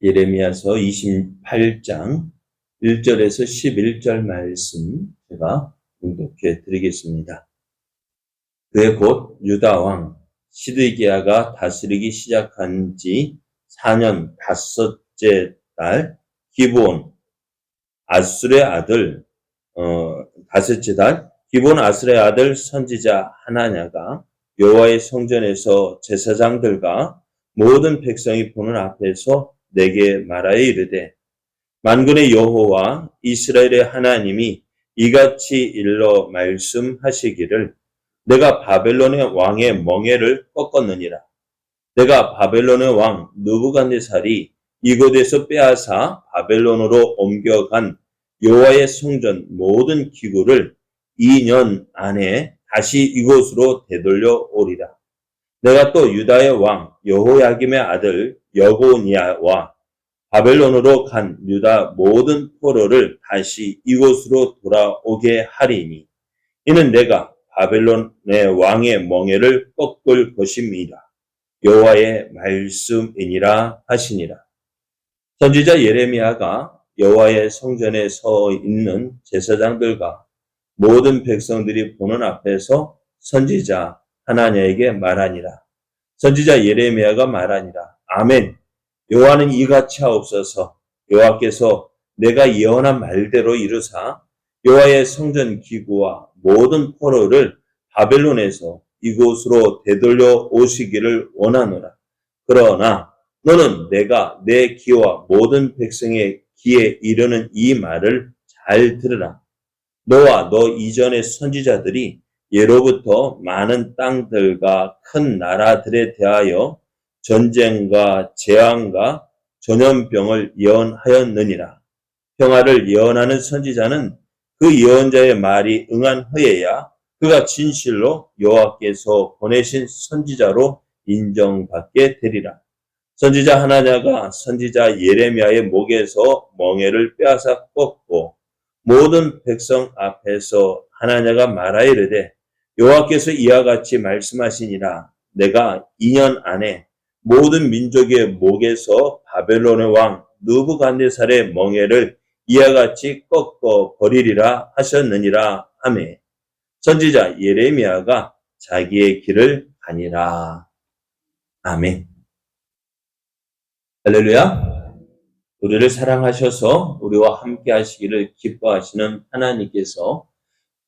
예레미야서 28장 1절에서 11절 말씀 제가 봉독해 드리겠습니다. 그해 곧 유다 왕 시드기야가 다스리기 시작한 지 4년 다섯째 달 기브온 아술의 아들 다섯째 달 기브온 아술의 아들 선지자 하나냐가 여호와의 성전에서 제사장들과 모든 백성이 보는 앞에서 내게 말하여 이르되 만군의 여호와 이스라엘의 하나님이 이같이 일러 말씀하시기를 내가 바벨론의 왕의 멍에를 꺾었느니라. 내가 바벨론의 왕 느부갓네살이 이곳에서 빼앗아 바벨론으로 옮겨간 여호와의 성전 모든 기구를 2년 안에 다시 이곳으로 되돌려 오리라. 내가 또 유다의 왕 여호야김의 아들 여고니아와 바벨론으로 간 유다 모든 포로를 다시 이곳으로 돌아오게 하리니 이는 내가 바벨론의 왕의 멍에를 꺾을 것입니다. 여호와의 말씀이니라 하시니라. 선지자 예레미야가 여호와의 성전에 서 있는 제사장들과 모든 백성들이 보는 앞에서 선지자 하나냐에게 말하니라. 선지자 예레미야가 말하니라. 아멘. 여호와는 이같이 하옵소서. 여호와께서 내가 예언한 말대로 이루사 여호와의 성전 기구와 모든 포로를 바벨론에서 이곳으로 되돌려 오시기를 원하노라. 그러나 너는 내가 내 귀와 모든 백성의 귀에 이르는 이 말을 잘 들으라. 너와 너 이전의 선지자들이 예로부터 많은 땅들과 큰 나라들에 대하여 전쟁과 재앙과 전염병을 예언하였느니라. 평화를 예언하는 선지자는 그 예언자의 말이 응한 후에야 그가 진실로 여호와께서 보내신 선지자로 인정받게 되리라. 선지자 하나냐가 선지자 예레미야의 목에서 멍에를 빼앗아 꺾고 모든 백성 앞에서 하나냐가 말하여 이르되 여호와께서 이와 같이 말씀하시니라. 내가 2년 안에 모든 민족의 목에서 바벨론의 왕 느부갓네살의 멍에를 이와 같이 꺾어 버리리라 하셨느니라 하매 선지자 예레미야가 자기의 길을 가니라. 아멘. 할렐루야. 우리를 사랑하셔서 우리와 함께 하시기를 기뻐하시는 하나님께서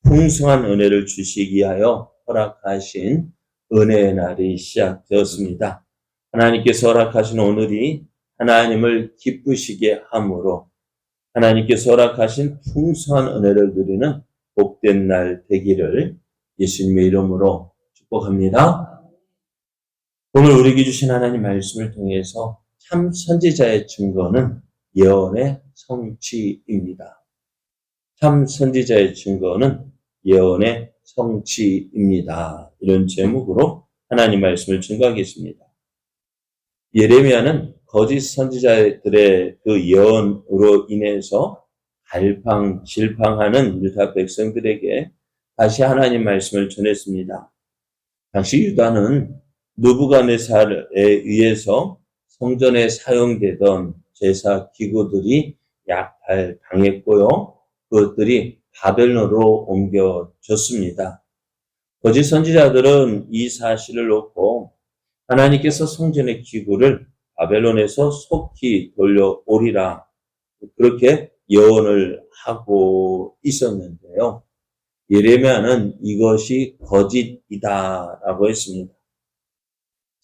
풍성한 은혜를 주시기 위하여 허락하신 은혜의 날이 시작되었습니다. 하나님께서 허락하신 오늘이 하나님을 기쁘시게 함으로 하나님께서 허락하신 풍성한 은혜를 누리는 복된 날 되기를 예수님의 이름으로 축복합니다. 오늘 우리에게 주신 하나님 말씀을 통해서 참 선지자의 증거는 예언의 성취입니다. 참 선지자의 증거는 예언의 성취입니다. 이런 제목으로 하나님 말씀을 증거하겠습니다. 예레미야는 거짓 선지자들의 그 예언으로 인해서 갈팡질팡하는 유다 백성들에게 다시 하나님 말씀을 전했습니다. 당시 유다는 느부갓네살에 의해서 성전에 사용되던 제사 기구들이 약탈당했고요. 그것들이 바벨론으로 옮겨졌습니다. 거짓 선지자들은 이 사실을 놓고 하나님께서 성전의 기구를 바벨론에서 속히 돌려오리라 그렇게 예언을 하고 있었는데요. 예레미야는 이것이 거짓이다라고 했습니다.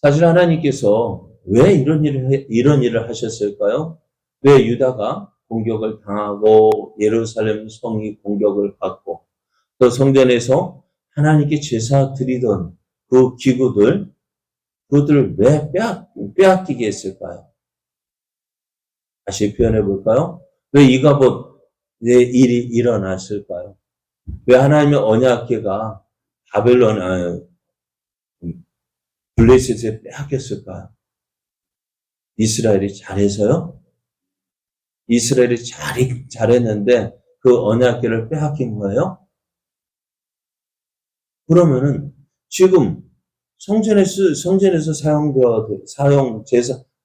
사실 하나님께서 왜 이런 일을 하셨을까요? 왜 유다가 공격을 당하고 예루살렘 성이 공격을 받고 또 성전에서 하나님께 제사 드리던 그 기구들 그것들을 왜 빼앗기게 했을까요? 다시 표현해 볼까요? 왜 이가봇의 일이 일어났을까요? 왜 하나님의 언약궤가 바벨론 블레셋에 빼앗겼을까요? 이스라엘이 잘해서요? 이스라엘이 잘했는데 그 언약궤를 빼앗긴 거예요? 그러면은 지금 성전에서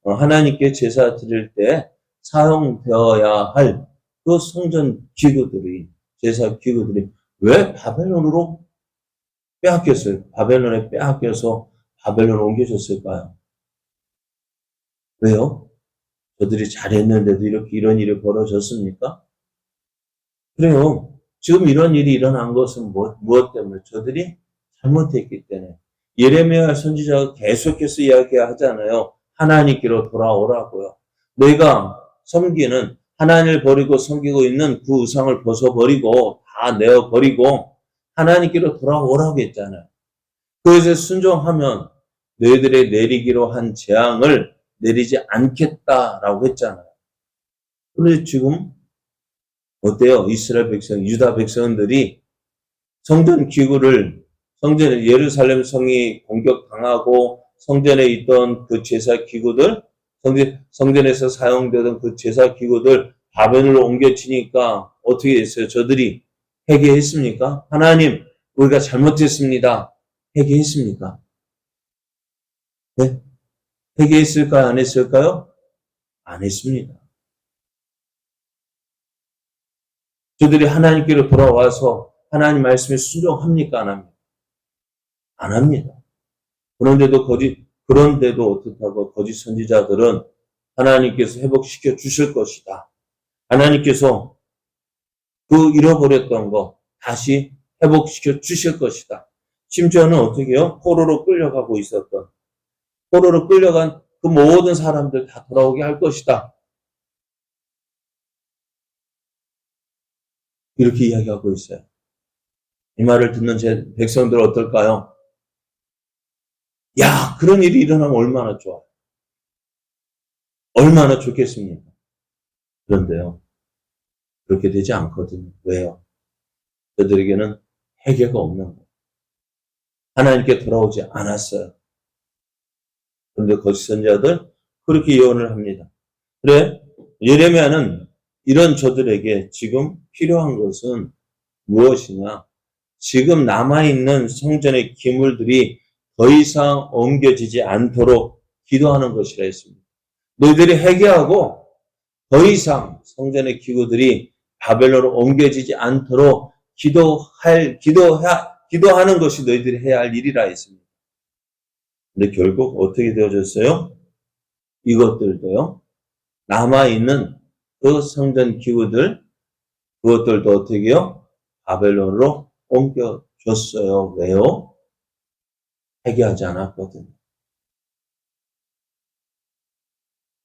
하나님께 제사 드릴 때 사용되어야 할 그 성전 기구들이, 제사 기구들이 왜 바벨론으로 빼앗겼어요? 바벨론에 빼앗겨서 바벨론으로 옮겨졌을까요? 왜요? 저들이 잘했는데도 이렇게 이런 일이 벌어졌습니까? 그래요. 지금 이런 일이 일어난 것은 무엇 때문에? 저들이 잘못했기 때문에. 예레미야 선지자가 계속해서 이야기하잖아요. 하나님께로 돌아오라고요. 너희가 섬기는, 하나님을 버리고 섬기고 있는 그 우상을 벗어버리고 다 내어버리고 하나님께로 돌아오라고 했잖아요. 그것에 순종하면 너희들의 내리기로 한 재앙을 내리지 않겠다라고 했잖아요. 그런데 지금 어때요? 이스라엘 백성, 유다 백성들이 성전 기구를, 성전에 예루살렘 성이 공격당하고 성전에 있던 그 제사 기구들, 성전에서 사용되던 그 제사 기구들 바벨론으로 옮겨지니까 어떻게 됐어요? 저들이 회개했습니까? 하나님, 우리가 잘못했습니다. 회개했습니까? 네? 회개했을까요? 안 했을까요? 안 했습니다. 저들이 하나님께로 돌아와서 하나님 말씀에 순종합니까? 안 합니까? 안 합니다. 그런데도 어떻다고 거짓 선지자들은 하나님께서 회복시켜 주실 것이다. 하나님께서 그 잃어버렸던 거 다시 회복시켜 주실 것이다. 심지어는 어떻게 해요? 포로로 끌려가고 있었던, 포로로 끌려간 그 모든 사람들 다 돌아오게 할 것이다. 이렇게 이야기하고 있어요. 이 말을 듣는 제 백성들 어떨까요? 야, 그런 일이 일어나면 얼마나 좋아. 얼마나 좋겠습니까? 그런데요, 그렇게 되지 않거든요. 왜요? 그들에게는 회개가 없는 거예요. 하나님께 돌아오지 않았어요. 그런데 거짓 선지자들 그렇게 예언을 합니다. 그래, 예레미야는 이런 저들에게 지금 필요한 것은 무엇이냐? 지금 남아있는 성전의 기물들이 더 이상 옮겨지지 않도록 기도하는 것이라 했습니다. 너희들이 회개하고 더 이상 성전의 기구들이 바벨론으로 옮겨지지 않도록 기도하는 것이 너희들이 해야 할 일이라 했습니다. 근데 결국 어떻게 되어졌어요? 이것들도요, 남아있는 그 성전 기구들, 그것들도 어떻게 해요? 바벨론으로 옮겨졌어요. 왜요? 회개하지 않았거든요.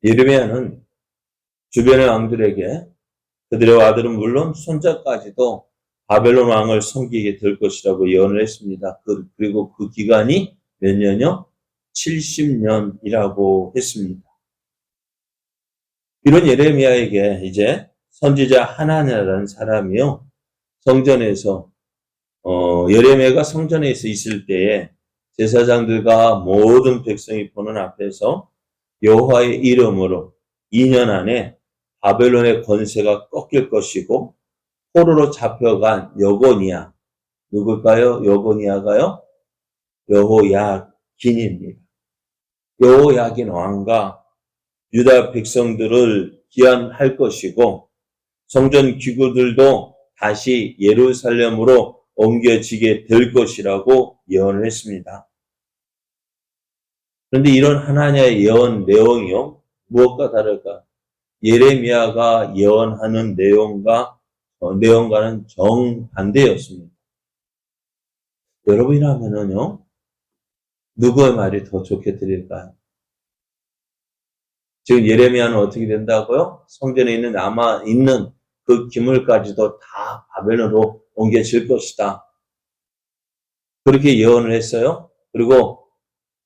예레미야는 주변의 왕들에게 그들의 아들은 물론 손자까지도 바벨론 왕을 섬기게 될 것이라고 예언을 했습니다. 그리고 그 기간이 몇 년이요? 70년이라고 했습니다. 이런 예레미야에게 이제 선지자 하나냐라는 사람이요, 성전에서 예레미야가 성전에서 있을 때에 제사장들과 모든 백성이 보는 앞에서 여호와의 이름으로 2년 안에 바벨론의 권세가 꺾일 것이고 포로로 잡혀간 여고니아, 누굴까요? 여고니아가요? 여호야긴입니다. 여호야긴 왕과 유다 백성들을 기한할 것이고 성전 기구들도 다시 예루살렘으로 옮겨지게 될 것이라고 예언을 했습니다. 그런데 이런 하나냐의 예언 내용이요, 무엇과 다를까? 예레미야가 예언하는 내용과는 정반대였습니다. 여러분이라면은요, 누구의 말이 더 좋게 들릴까요? 지금 예레미야는 어떻게 된다고요? 성전에 있는 남아있는 그 기물까지도 다 바벨론으로 옮겨질 것이다. 그렇게 예언을 했어요. 그리고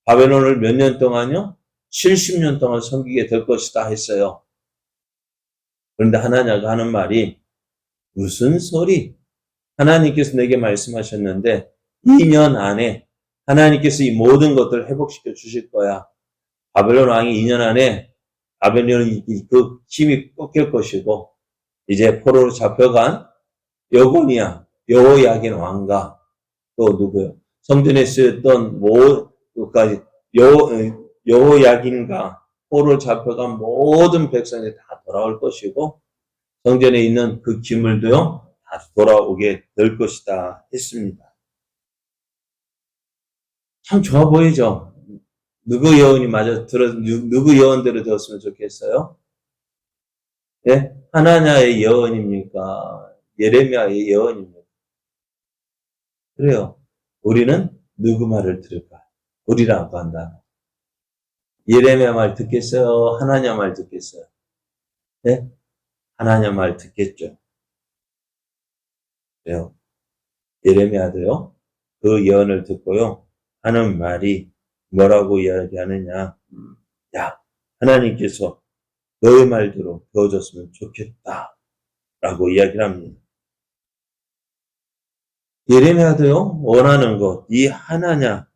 바벨론을 몇 년 동안요? 70년 동안 섬기게 될 것이다 했어요. 그런데 하나냐가 하는 말이, 무슨 소리? 하나님께서 내게 말씀하셨는데 2년 안에 하나님께서 이 모든 것들을 회복시켜 주실 거야. 바벨론 왕이 2년 안에 바벨론의 그 힘이 꺾일 것이고 이제 포로로 잡혀간 여고니아, 여호야긴 왕과 또 누구요? 성전에 쓰였던 여호야긴과 포로 잡혀간 모든 백성이 다 돌아올 것이고 성전에 있는 그 기물도요 다 돌아오게 될 것이다 했습니다. 참 좋아 보이죠? 누구 예언대로 되었으면 좋겠어요? 예? 하나냐의 예언입니까? 예레미야의 예언입니까? 그래요. 우리는 누구 말을 들을까? 우리라고 한다. 예레미야 말 듣겠어요? 하나냐 말 듣겠어요? 예? 하나냐 말 듣겠죠. 그래요. 예레미야도요. 그 예언을 듣고요. 하는 말이 뭐라고 이야기하느냐. 야, 하나님께서 너의 말대로 되어졌으면 좋겠다. 라고 이야기를 합니다. 예레미야도요. 원하는 것, 이 하나냐가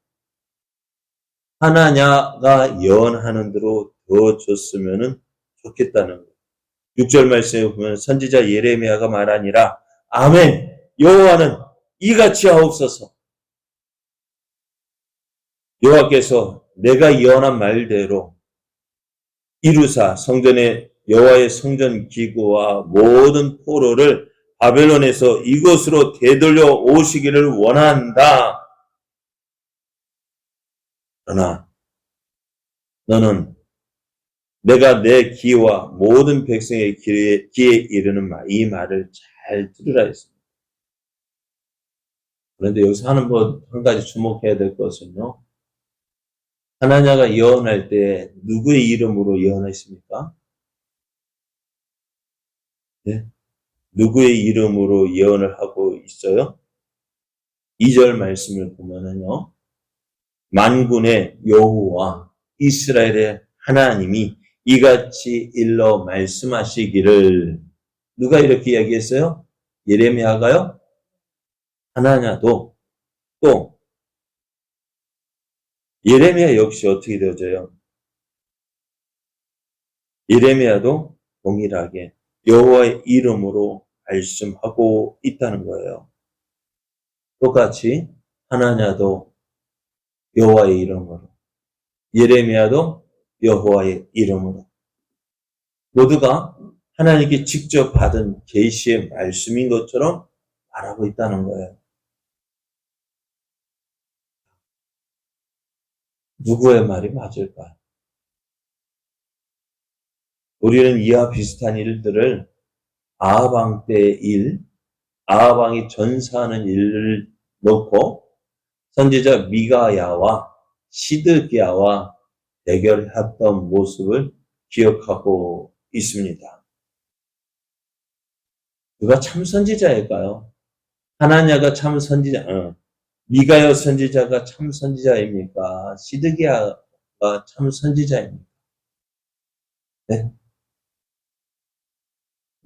예언하는 대로 되어졌으면 좋겠다는 것. 6절 말씀에 보면 선지자 예레미야가 말하니라. 아멘. 여호와는 이같이 하옵소서. 여호와께서 내가 예언한 말대로 이루사 성전의 여호와의 성전 기구와 모든 포로를 바벨론에서 이곳으로 되돌려 오시기를 원한다. 그러나 너는 내가 내 귀와 모든 백성의 귀에 이르는 이 말을 잘 들으라 했습니다. 그런데 여기서 한 가지 주목해야 될 것은요. 하나냐가 예언할 때 누구의 이름으로 예언했습니까? 네? 누구의 이름으로 예언을 하고 있어요? 2절 말씀을 보면은요. 만군의 여호와 이스라엘의 하나님이 이같이 일러 말씀하시기를 누가 이렇게 이야기했어요? 예레미야가요? 하나냐도 또 예레미야 역시 어떻게 되어져요? 예레미야도 동일하게 여호와의 이름으로 말씀하고 있다는 거예요. 똑같이 하나냐도 여호와의 이름으로, 예레미야도 여호와의 이름으로 모두가 하나님께 직접 받은 계시의 말씀인 것처럼 말하고 있다는 거예요. 누구의 말이 맞을까요? 우리는 이와 비슷한 일들을 아하방 때의 일, 아하방이 전사하는 일을 놓고 선지자 미가야와 시드기야와 대결했던 모습을 기억하고 있습니다. 누가 참 선지자일까요? 하나냐가 참 선지자, 미가야 선지자가 참 선지자입니까? 시드기야가 참 선지자입니까? 네?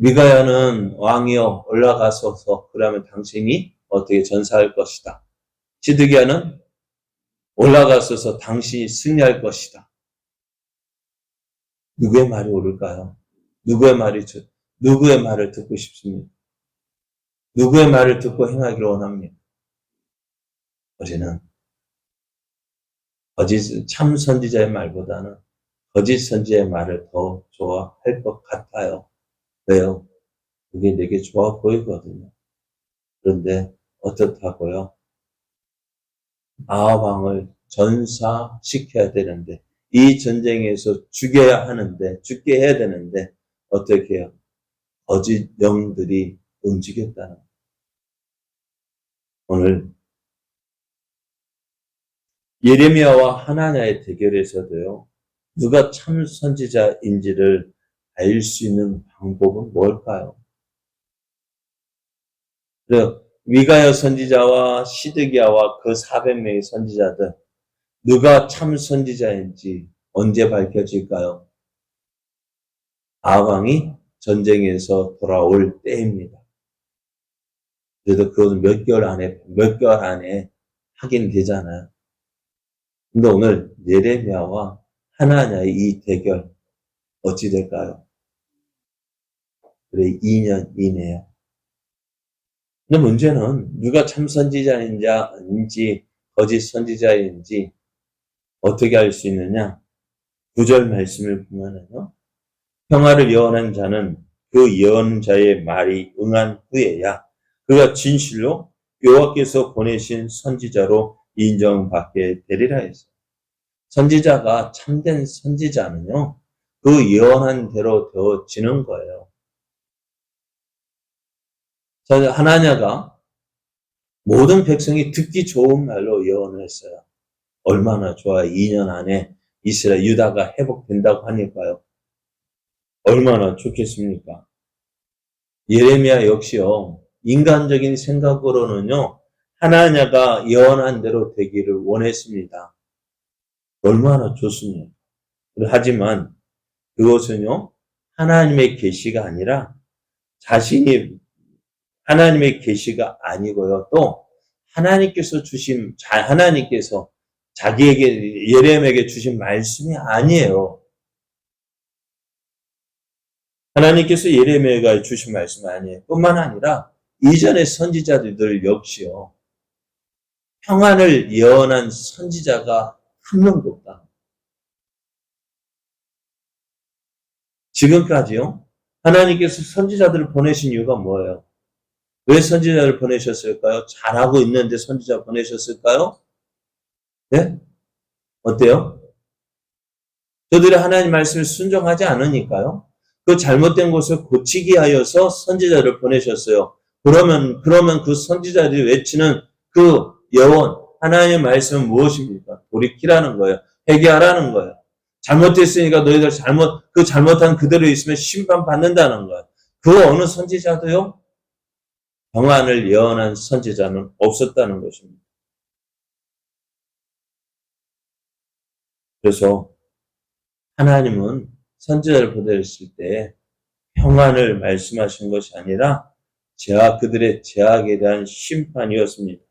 미가야는 왕이여 올라가소서 그러면 당신이 어떻게 전사할 것이다. 시드기야는 올라가소서 당신이 승리할 것이다. 누구의 말이 옳을까요? 누구의 말을 듣고 싶습니까? 누구의 말을 듣고 행하기를 원합니까? 우리는 참 선지자의 말보다는 거짓 선지자의 말을 더 좋아할 것 같아요. 왜요? 그게 내게 좋아 보이거든요. 그런데 어떻다고요? 아합왕을 전사시켜야 되는데 이 전쟁에서 죽게 해야 되는데 어떻게 해요? 거짓 영들이 움직였다는 거예요. 오늘 예레미야와 하나냐의 대결에서도요. 누가 참 선지자인지를 알 수 있는 방법은 뭘까요? 미가야 선지자와 시드기야와 그 400명의 선지자들 누가 참 선지자인지 언제 밝혀질까요? 아합왕이 전쟁에서 돌아올 때입니다. 그래도 그것은 몇 개월 안에 확인되잖아요. 근데 오늘 예레미야와 하나냐의 이 대결 어찌 될까요? 그래 2년 이내요. 근데 문제는 누가 참 선지자인지 거짓 선지자인지 어떻게 알 수 있느냐? 9절 말씀을 보면은요. 평화를 예언한 자는 그 예언자의 말이 응한 후에야 그가 진실로 여호와께서 보내신 선지자로 인정받게 되리라 했어요. 선지자가 참된 선지자는요. 그 예언한 대로 되어지는 거예요. 하나냐가 모든 백성이 듣기 좋은 말로 예언을 했어요. 얼마나 좋아요. 2년 안에 이스라엘, 유다가 회복된다고 하니까요. 얼마나 좋겠습니까? 예레미야 역시요. 인간적인 생각으로는요. 하나냐가 예언한 대로 되기를 원했습니다. 얼마나 좋습니까? 하지만 그것은요. 하나님의 계시가 아니라 자신이 하나님의 계시가 아니고요. 또 하나님께서 자기에게 예레미야에게 주신 말씀이 아니에요. 하나님께서 예레미야에게 주신 말씀이 아니에요. 뿐만 아니라 이전의 선지자들 역시요. 평안을 예언한 선지자가 한 명도 없다. 지금까지요. 하나님께서 선지자들을 보내신 이유가 뭐예요? 왜 선지자를 보내셨을까요? 잘하고 있는데 선지자 보내셨을까요? 네? 어때요? 저들이 하나님 말씀을 순종하지 않으니까요. 그 잘못된 것을 고치기 하여서 선지자를 보내셨어요. 그러면 그 선지자들이 외치는 그 예언, 하나님의 말씀은 무엇입니까? 돌이키라는 거예요. 회개하라는 거예요. 잘못했으니까 너희들 잘못한 그대로 있으면 심판받는다는 거예요. 그 어느 선지자도요, 평안을 예언한 선지자는 없었다는 것입니다. 그래서 하나님은 선지자를 보내실 때 평안을 말씀하신 것이 아니라 그들의 죄악에 대한 심판이었습니다.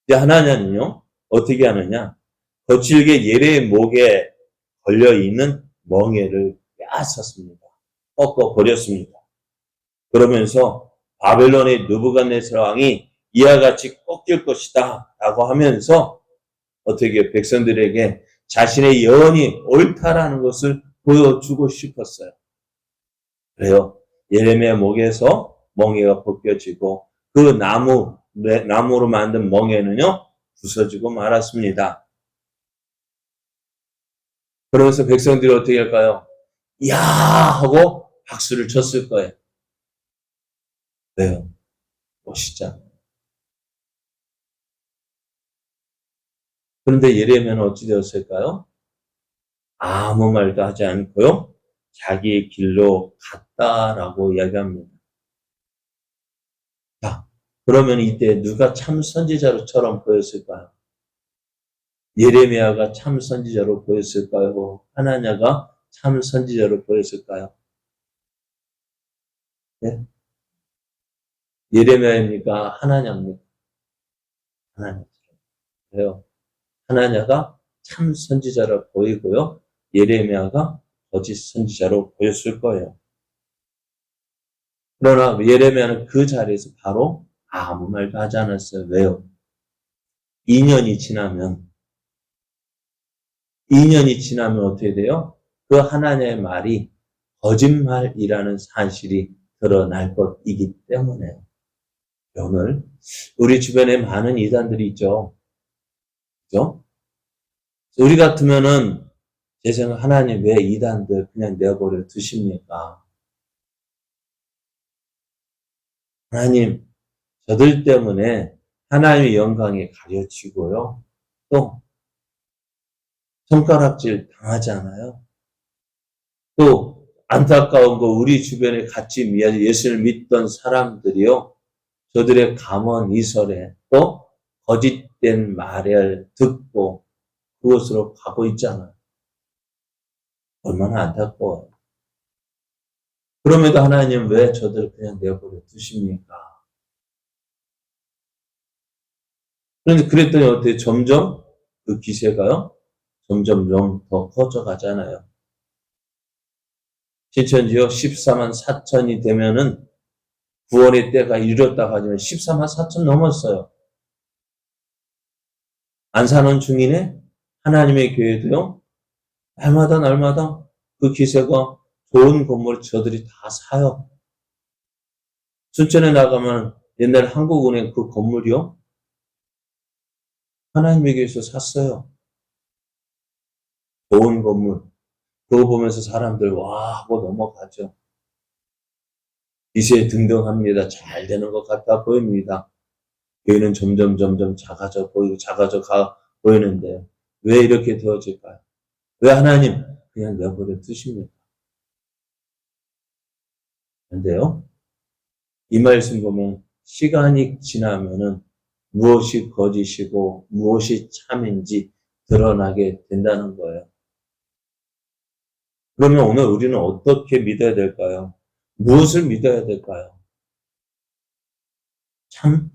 이제 하나님은요, 어떻게 하느냐? 거칠게 예레의 목에 걸려있는 멍에를 빼앗았습니다. 꺾어버렸습니다. 그러면서 바벨론의 느부갓네살 왕이 이와 같이 꺾일 것이다 라고 하면서 어떻게 백성들에게 자신의 예언이 옳다라는 것을 보여주고 싶었어요. 그래요. 예레미야 목에서 멍에가 벗겨지고 그 나무로 만든 멍에는요, 부서지고 말았습니다. 그러면서 백성들이 어떻게 할까요? 야 하고 박수를 쳤을 거예요. 왜요? 멋있잖아요. 그런데 예레미야는 어찌 되었을까요? 아무 말도 하지 않고요. 자기의 길로 갔다라고 이야기합니다. 자, 그러면 이때 누가 참 선지자로처럼 보였을까요? 예레미야가 참 선지자로 보였을까요? 하나냐가 참 선지자로 보였을까요? 네? 예레미야입니까? 하나냐입니까? 하나냐. 그래요. 하나냐가 참 선지자로 보이고요. 예레미야가 거짓 선지자로 보였을 거예요. 그러나 예레미야는 그 자리에서 바로 아무 말도 하지 않았어요. 왜요? 2년이 지나면 어떻게 돼요? 그 하나님의 말이 거짓말이라는 사실이 드러날 것이기 때문에요. 오늘 우리 주변에 많은 이단들이 있죠. 그죠? 우리 같으면은 제 생각 하나님 왜 이단들 그냥 내버려 두십니까? 하나님 저들 때문에 하나님의 영광이 가려지고요. 또 손가락질 당하지 않아요? 또 안타까운 거 우리 주변에 같이 예수를 믿던 사람들이요. 저들의 감언 이설에 또 거짓된 말을 듣고 그것으로 가고 있잖아요. 얼마나 안타까워요. 그럼에도 하나님 왜 저들 그냥 내버려 두십니까? 그런데 그랬더니 어떻게 점점 그 기세가요? 점점 더 커져가잖아요. 신천지요 14만 4천이 되면은 구원의 때가 이르렀다고 하지만 14만 4천 넘었어요. 안 사는 중이네? 하나님의 교회도요? 날마다 그 기세가 좋은 건물 저들이 다 사요. 순천에 나가면 옛날 한국은행 그 건물이요. 하나님에게 위해서 샀어요. 좋은 건물. 그거 보면서 사람들 와 하고 넘어가죠. 기세 등등합니다. 잘 되는 것 같아 보입니다. 교회는 점점 작아져 보이는데 왜 이렇게 되어질까요? 왜 하나님 그냥 내버려 두십니까? 근데요, 이 말씀 보면 시간이 지나면은 무엇이 거짓이고 무엇이 참인지 드러나게 된다는 거예요. 그러면 오늘 우리는 어떻게 믿어야 될까요? 무엇을 믿어야 될까요? 참,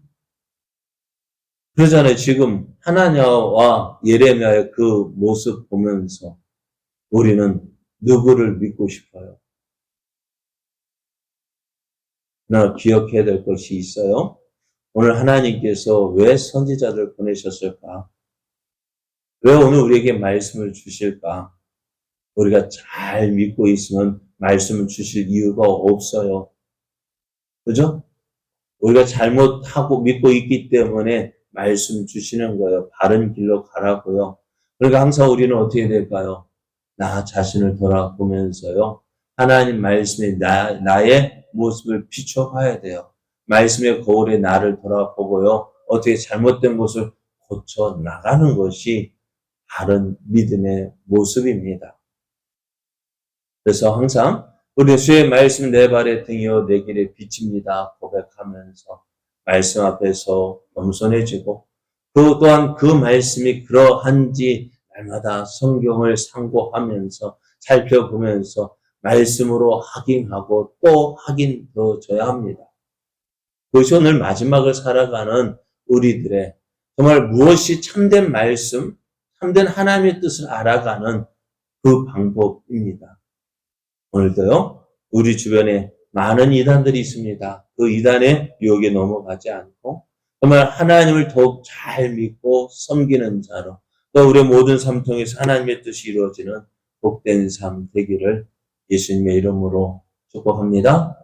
그러잖아요. 지금 하나냐와 예레미야의 그 모습 보면서 우리는 누구를 믿고 싶어요? 그러나 기억해야 될 것이 있어요. 오늘 하나님께서 왜 선지자를 보내셨을까? 왜 오늘 우리에게 말씀을 주실까? 우리가 잘 믿고 있으면 말씀을 주실 이유가 없어요. 그죠? 우리가 잘못하고 믿고 있기 때문에 말씀 주시는 거예요. 바른 길로 가라고요. 그러니까 항상 우리는 어떻게 될까요? 나 자신을 돌아보면서요. 하나님 말씀에 나의 모습을 비춰봐야 돼요. 말씀의 거울에 나를 돌아보고요. 어떻게 잘못된 것을 고쳐 나가는 것이 바른 믿음의 모습입니다. 그래서 항상 우리 주의 말씀 내 발의 등이요 내 길의 빛입니다 고백하면서 말씀 앞에서 겸손해지고 그 또한 그 말씀이 그러한지 날마다 성경을 상고하면서 살펴보면서 말씀으로 확인하고 또 확인되어져야 합니다. 그것이 오늘 마지막을 살아가는 우리들의 정말 무엇이 참된 말씀, 참된 하나님의 뜻을 알아가는 그 방법입니다. 오늘도요, 우리 주변에 많은 이단들이 있습니다. 그 이단의 유혹에 넘어가지 않고 정말 하나님을 더욱 잘 믿고 섬기는 자로 또 우리의 모든 삶 통해서 하나님의 뜻이 이루어지는 복된 삶 되기를 예수님의 이름으로 축복합니다.